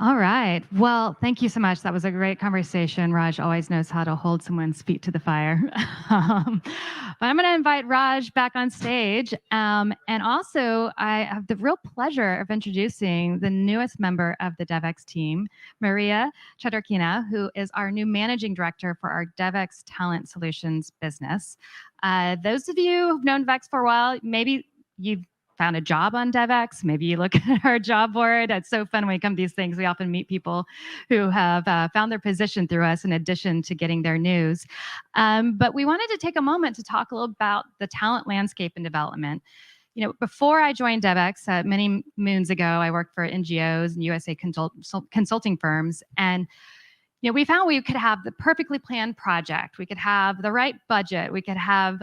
All right. Well, thank you so much. That was a great conversation. Raj always knows how to hold someone's feet to the fire. But I'm going to invite Raj back on stage. And also, I have the real pleasure of introducing the newest member of the Devex team, Maria Chodorkina, who is our new managing director for our Devex Talent Solutions business. Those of you who've known Devex for a while, maybe you've found a job on Devex. Maybe you look at our job board. It's so fun when we come to these things. We often meet people who have found their position through us in addition to getting their news. But we wanted to take a moment to talk a little about the talent landscape and development. You know, before I joined Devex, many moons ago, I worked for NGOs and USA consulting firms. And you know, we found we could have the perfectly planned project. We could have the right budget. We could have,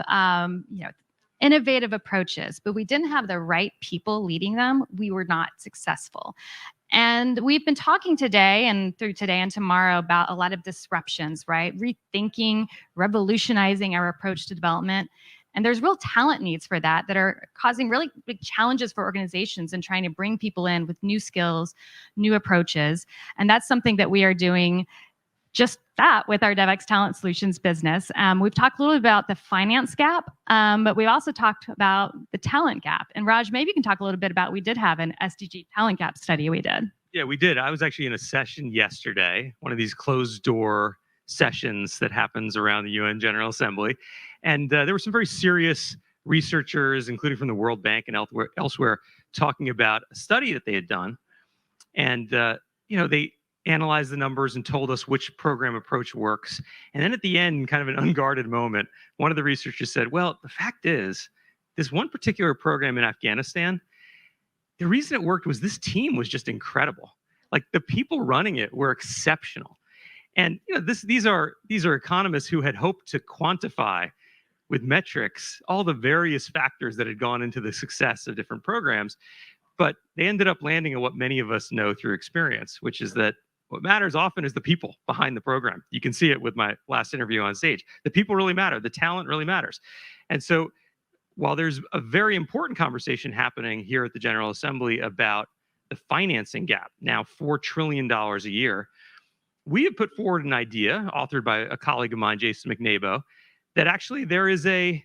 innovative approaches, but we didn't have the right people leading them. We were not successful. And we've been talking today and through today and tomorrow about a lot of disruptions, right? Rethinking, revolutionizing our approach to development. And there's real talent needs for that are causing really big challenges for organizations and trying to bring people in with new skills, new approaches. And that's something that we are doing just that with our Devex Talent Solutions business. We've talked a little bit about the finance gap, but we've also talked about the talent gap. And Raj, maybe you can talk a little bit about, we did have an SDG talent gap study we did. Yeah, we did. I was actually in a session yesterday, one of these closed door sessions that happens around the UN General Assembly. And there were some very serious researchers, including from the World Bank and elsewhere, talking about a study that they had done. And, they analyzed the numbers and told us which program approach works. And then at the end, kind of an unguarded moment, one of the researchers said, well, the fact is, this one particular program in Afghanistan, the reason it worked was this team was just incredible. Like the people running it were exceptional. And these are economists who had hoped to quantify with metrics all the various factors that had gone into the success of different programs. But they ended up landing on what many of us know through experience, which is that what matters often is the people behind the program. You can see it with my last interview on stage. The people really matter. The talent really matters. And so while there's a very important conversation happening here at the General Assembly about the financing gap, now $4 trillion a year, we have put forward an idea authored by a colleague of mine, Jason McNabo, that actually there's a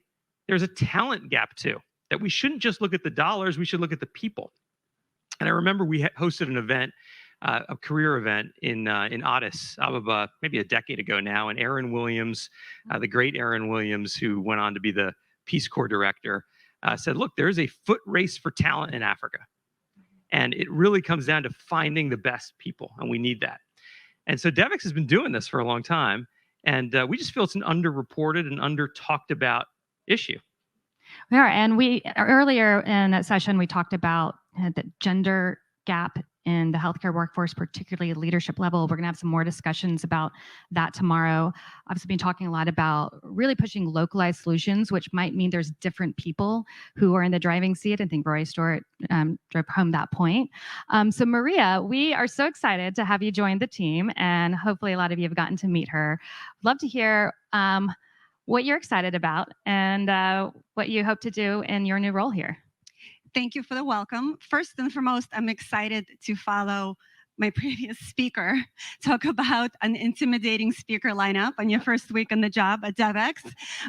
talent gap too, that we shouldn't just look at the dollars, we should look at the people. And I remember we hosted an event, a career event in Addis Ababa, maybe a decade ago now, and Aaron Williams, the great Aaron Williams, who went on to be the Peace Corps director, said, look, there's a foot race for talent in Africa. And it really comes down to finding the best people, and we need that. And so Devex has been doing this for a long time, and we just feel it's an underreported and under-talked about issue. We are, and we earlier in that session, we talked about the gender gap in the healthcare workforce, particularly leadership level. We're going to have some more discussions about that tomorrow. I've been talking a lot about really pushing localized solutions, which might mean there's different people who are in the driving seat. I think Roy Stewart drove home that point. So Maria, we are so excited to have you join the team, and hopefully a lot of you have gotten to meet her. Love to hear what you're excited about and what you hope to do in your new role here. Thank you for the welcome. First and foremost, I'm excited to follow my previous speaker talk about an intimidating speaker lineup on your first week on the job at Devex.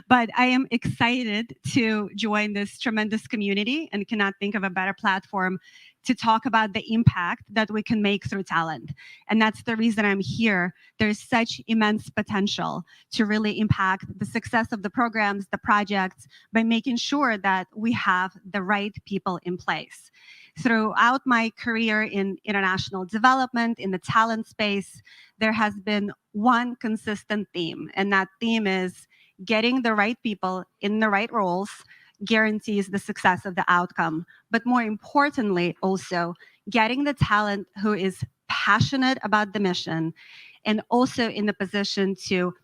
But I am excited to join this tremendous community and cannot think of a better platform to talk about the impact that we can make through talent. And that's the reason I'm here. There's such immense potential to really impact the success of the programs, the projects, by making sure that we have the right people in place. Throughout my career in international development, in the talent space, there has been one consistent theme, and that theme is getting the right people in the right roles guarantees the success of the outcome. But more importantly, also getting the talent who is passionate about the mission and also in the position to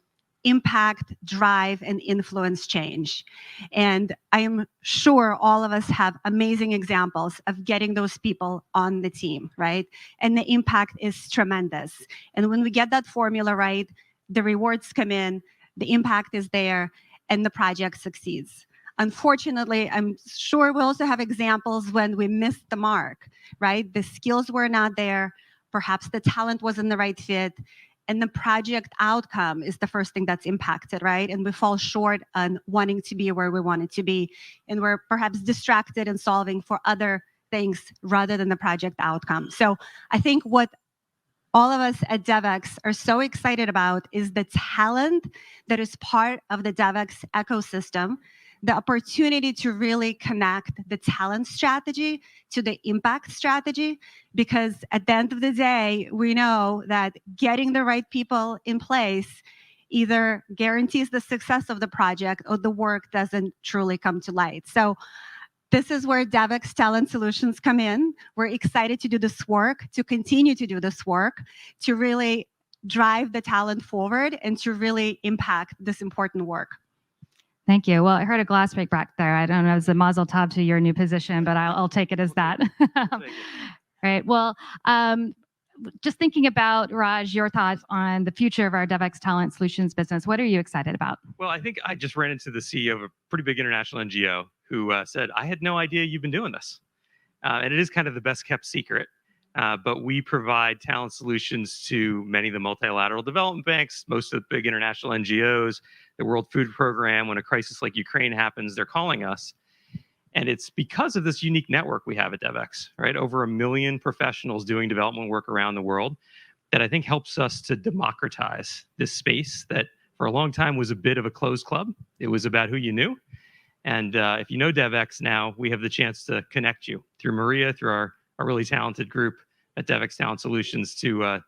impact, drive, and influence change. And I am sure all of us have amazing examples of getting those people on the team, right? And the impact is tremendous. And when we get that formula right, the rewards come in, the impact is there, and the project succeeds. Unfortunately, I'm sure we also have examples when we missed the mark, right? The skills were not there, perhaps the talent wasn't the right fit, and the project outcome is the first thing that's impacted, right? And we fall short on wanting to be where we wanted to be, and we're perhaps distracted and solving for other things rather than the project outcome. So I think what all of us at Devex are so excited about is the talent that is part of the Devex ecosystem, the opportunity to really connect the talent strategy to the impact strategy, because at the end of the day, we know that getting the right people in place either guarantees the success of the project or the work doesn't truly come to light. So this is where Devex Talent Solutions come in. We're excited to do this work, to continue to do this work, to really drive the talent forward and to really impact this important work. Thank you. Well, I heard a glass break back there. I don't know if it's a mazel tov to your new position, but I'll take it as that. Right. Well, just thinking about, Raj, your thoughts on the future of our Devex Talent Solutions business. What are you excited about? Well, I think I just ran into the CEO of a pretty big international NGO who said, I had no idea you've been doing this. And it is kind of the best kept secret. But we provide talent solutions to many of the multilateral development banks, most of the big international NGOs, the World Food Program. When a crisis like Ukraine happens, they're calling us. And it's because of this unique network we have at Devex, right? Over 1 million professionals doing development work around the world that I think helps us to democratize this space that for a long time was a bit of a closed club. It was about who you knew. And if you know Devex now, we have the chance to connect you through Maria, through our really talented group at Devex Talent Solutions to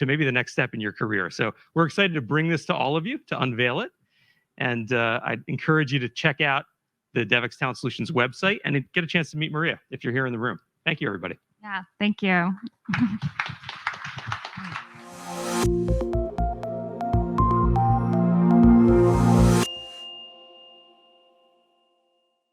maybe the next step in your career. So we're excited to bring this to all of you, to unveil it. And I encourage you to check out the Devex Talent Solutions website and get a chance to meet Maria if you're here in the room. Thank you, everybody. Yeah, thank you.